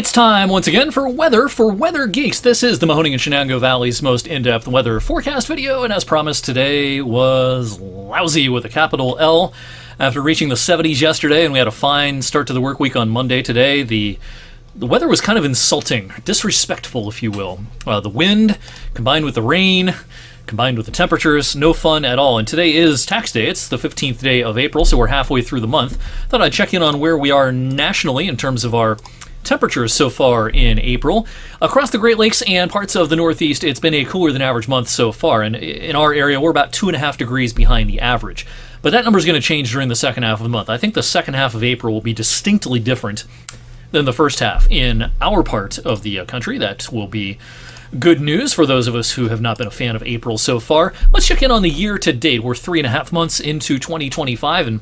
It's time once again for Weather Geeks. This is the Mahoning and Shenango Valley's most in-depth weather forecast video, and as promised, today was lousy with a capital L. After reaching the 70s yesterday, and we had a fine start to the work week on Monday today, the weather was kind of insulting, disrespectful, if you will. The wind, combined with the rain, combined with the temperatures, no fun at all. And today is tax day. It's the 15th day of April, so we're halfway through the month. Thought I'd check in on where we are nationally in terms of our temperatures so far in April. Across the Great Lakes and parts of the Northeast, it's been a cooler than average month so far, and in our area, we're about 2.5 degrees behind the average. But that number is going to change during the second half of the month. I think the second half of April will be distinctly different than the first half in our part of the country. That will be good news for those of us who have not been a fan of April so far. Let's check in on the year to date. We're 3.5 months into 2025, and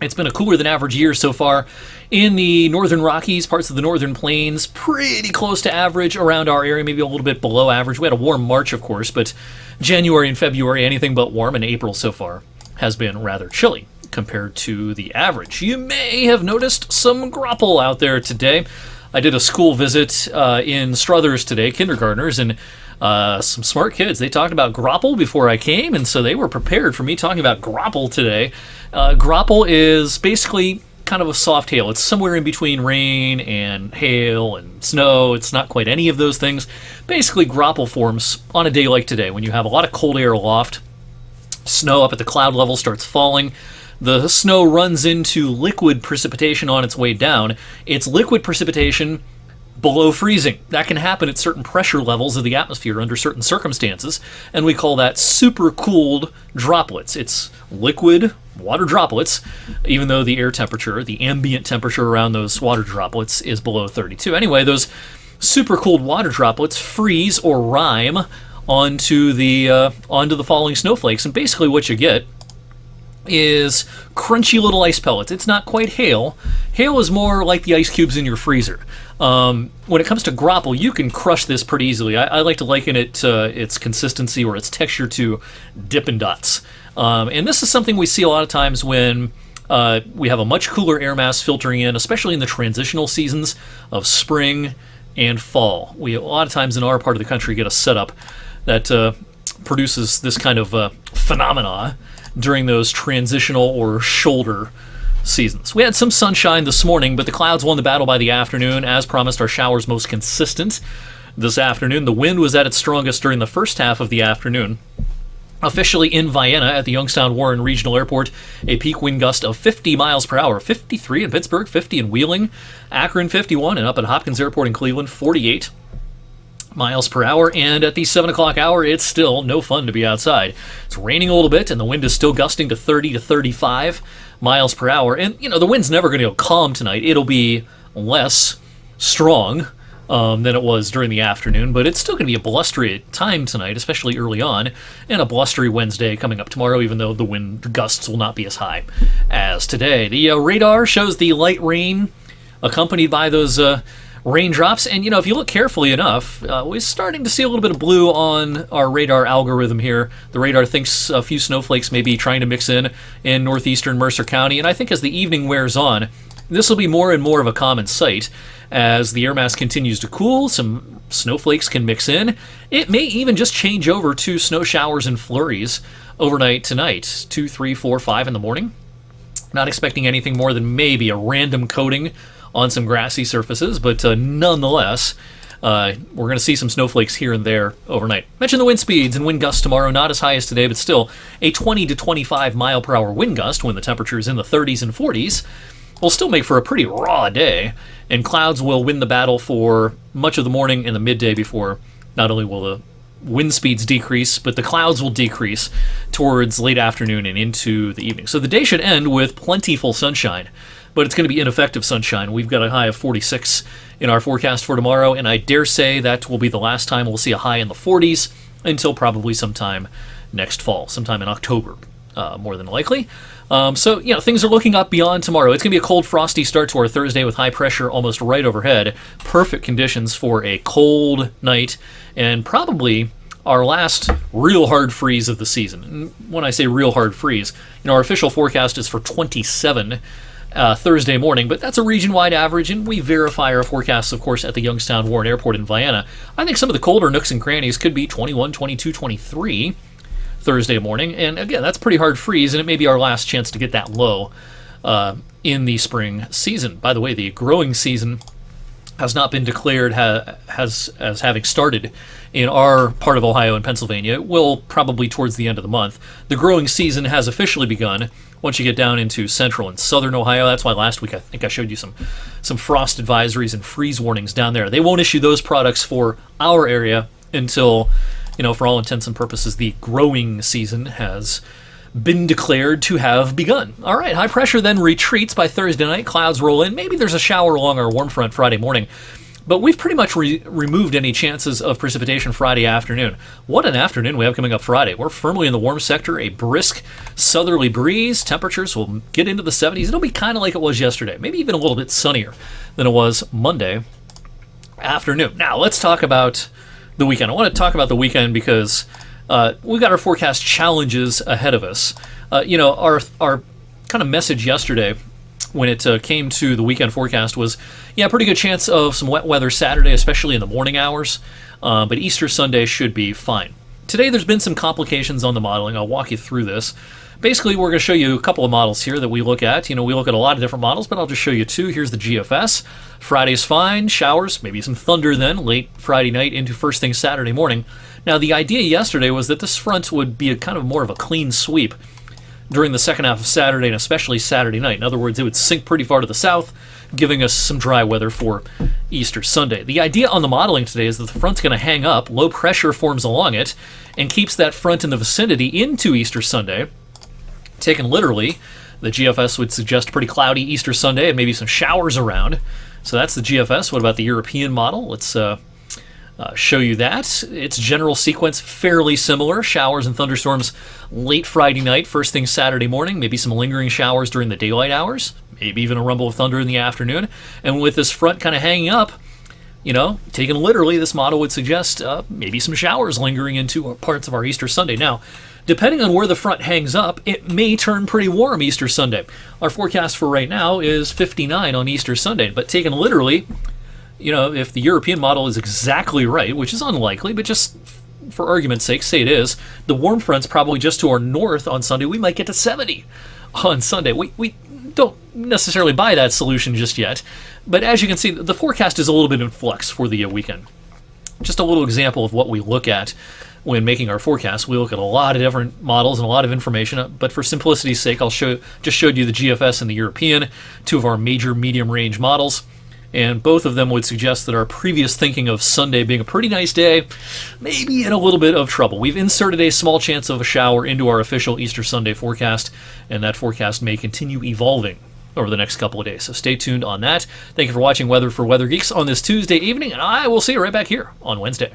it's been a cooler than average year so far in the northern Rockies, parts of the northern plains, pretty close to average around our area, maybe a little bit below average. We had a warm March, of course, but January and February, anything but warm, and April so far has been rather chilly compared to the average. You may have noticed some Graupel out there today. I did a school visit in Struthers today, kindergartners, and some smart kids. They talked about Graupel before I came, and so they were prepared for me talking about Graupel today. Graupel is basically kind of a soft hail. It's somewhere in between rain and hail and snow. It's not quite any of those things. Basically, Graupel forms on a day like today when you have a lot of cold air aloft. Snow up at the cloud level starts falling. The snow runs into liquid precipitation on its way down. It's liquid precipitation below freezing. That can happen at certain pressure levels of the atmosphere under certain circumstances, and we call that supercooled droplets. It's liquid water droplets, even though the air temperature, the ambient temperature around those water droplets is below 32. Anyway, those supercooled water droplets freeze or rime onto the falling snowflakes, and basically what you get is crunchy little ice pellets. It's not quite hail. Hail is more like the ice cubes in your freezer. When it comes to Graupel, you can crush this pretty easily. I like to liken it its consistency or its texture to Dippin' Dots. And this is something we see a lot of times when we have a much cooler air mass filtering in, especially in the transitional seasons of spring and fall. We a lot of times in our part of the country get a setup that produces this kind of phenomena during those transitional or shoulder seasons. We had some sunshine this morning, but the clouds won the battle by the afternoon. As promised, our showers most consistent this afternoon. The wind was at its strongest during the first half of the afternoon. Officially in Vienna at the Youngstown Warren Regional Airport, a peak wind gust of 50 miles per hour, 53 in Pittsburgh, 50 in Wheeling, Akron 51, and up at Hopkins Airport in Cleveland, 48 miles per hour. And at the 7 o'clock hour, it's still no fun to be outside. It's raining a little bit, and the wind is still gusting to 30 to 35 miles per hour. And, the wind's never going to go calm tonight. It'll be less strong than it was during the afternoon, but it's still going to be a blustery time tonight, especially early on, and a blustery Wednesday coming up tomorrow, even though the wind gusts will not be as high as today. The radar shows the light rain accompanied by those raindrops, and if you look carefully enough, we're starting to see a little bit of blue on our radar algorithm here. The radar thinks a few snowflakes may be trying to mix in northeastern Mercer County, and I think as the evening wears on, this will be more and more of a common sight. As the air mass continues to cool, some snowflakes can mix in. It may even just change over to snow showers and flurries overnight tonight, 2, 3, 4, 5 in the morning. Not expecting anything more than maybe a random coating on some grassy surfaces, but nonetheless, we're going to see some snowflakes here and there overnight. Mention the wind speeds and wind gusts tomorrow, not as high as today, but still a 20 to 25 mile per hour wind gust when the temperature is in the 30s and 40s. Will still make for a pretty raw day, and clouds will win the battle for much of the morning and the midday before not only will the wind speeds decrease, but the clouds will decrease towards late afternoon and into the evening. So the day should end with plentiful sunshine, but it's going to be ineffective sunshine. We've got a high of 46 in our forecast for tomorrow, and I dare say that will be the last time we'll see a high in the 40s until probably sometime next fall, sometime in October, more than likely. So, things are looking up beyond tomorrow. It's going to be a cold, frosty start to our Thursday with high pressure almost right overhead. Perfect conditions for a cold night, and probably our last real hard freeze of the season. And when I say real hard freeze, our official forecast is for 27 Thursday morning, but that's a region-wide average, and we verify our forecasts, of course, at the Youngstown Warren Airport in Vienna. I think some of the colder nooks and crannies could be 21, 22, 23 Thursday morning, and again, that's pretty hard freeze, and it may be our last chance to get that low in the spring season. By the way, the growing season has not been declared as having started in our part of Ohio and Pennsylvania. It will probably towards the end of the month. The growing season has officially begun once you get down into central and southern Ohio. That's why last week I think I showed you some frost advisories and freeze warnings down there. They won't issue those products for our area until, for all intents and purposes, the growing season has been declared to have begun. All right, high pressure then retreats by Thursday night. Clouds roll in. Maybe there's a shower along our warm front Friday morning, but we've pretty much removed any chances of precipitation Friday afternoon. What an afternoon we have coming up Friday. We're firmly in the warm sector, a brisk southerly breeze. Temperatures will get into the 70s. It'll be kind of like it was yesterday, maybe even a little bit sunnier than it was Monday afternoon. Now, let's talk about the weekend. I want to talk about the weekend because we've got our forecast challenges ahead of us. Our kind of message yesterday when it came to the weekend forecast was, pretty good chance of some wet weather Saturday, especially in the morning hours, but Easter Sunday should be fine. Today there's been some complications on the modeling. I'll walk you through this. Basically, we're going to show you a couple of models here that we look at. We look at a lot of different models, but I'll just show you two. Here's the GFS. Friday's fine, showers, maybe some thunder then, late Friday night into first thing Saturday morning. Now, the idea yesterday was that this front would be a kind of more of a clean sweep during the second half of Saturday and especially Saturday night. In other words, it would sink pretty far to the south, giving us some dry weather for Easter Sunday. The idea on the modeling today is that the front's going to hang up, low pressure forms along it, and keeps that front in the vicinity into Easter Sunday. Taken literally, the GFS would suggest pretty cloudy Easter Sunday and maybe some showers around. So that's the GFS. What about the European model? Let's show you that. Its general sequence fairly similar. Showers and thunderstorms late Friday night, first thing Saturday morning, maybe some lingering showers during the daylight hours, maybe even a rumble of thunder in the afternoon. And with this front kind of hanging up, taken literally, this model would suggest maybe some showers lingering into parts of our Easter Sunday. Now, depending on where the front hangs up, it may turn pretty warm Easter Sunday. Our forecast for right now is 59 on Easter Sunday, but taken literally, if the European model is exactly right, which is unlikely, but just for argument's sake, say it is, the warm front's probably just to our north on Sunday. We might get to 70 on Sunday. We don't necessarily buy that solution just yet, but as you can see, the forecast is a little bit in flux for the weekend. Just a little example of what we look at when making our forecast. We look at a lot of different models and a lot of information, but for simplicity's sake, just showed you the GFS and the European, two of our major medium range models. And both of them would suggest that our previous thinking of Sunday being a pretty nice day may be in a little bit of trouble. We've inserted a small chance of a shower into our official Easter Sunday forecast, and that forecast may continue evolving over the next couple of days. So stay tuned on that. Thank you for watching Weather for Weather Geeks on this Tuesday evening, and I will see you right back here on Wednesday.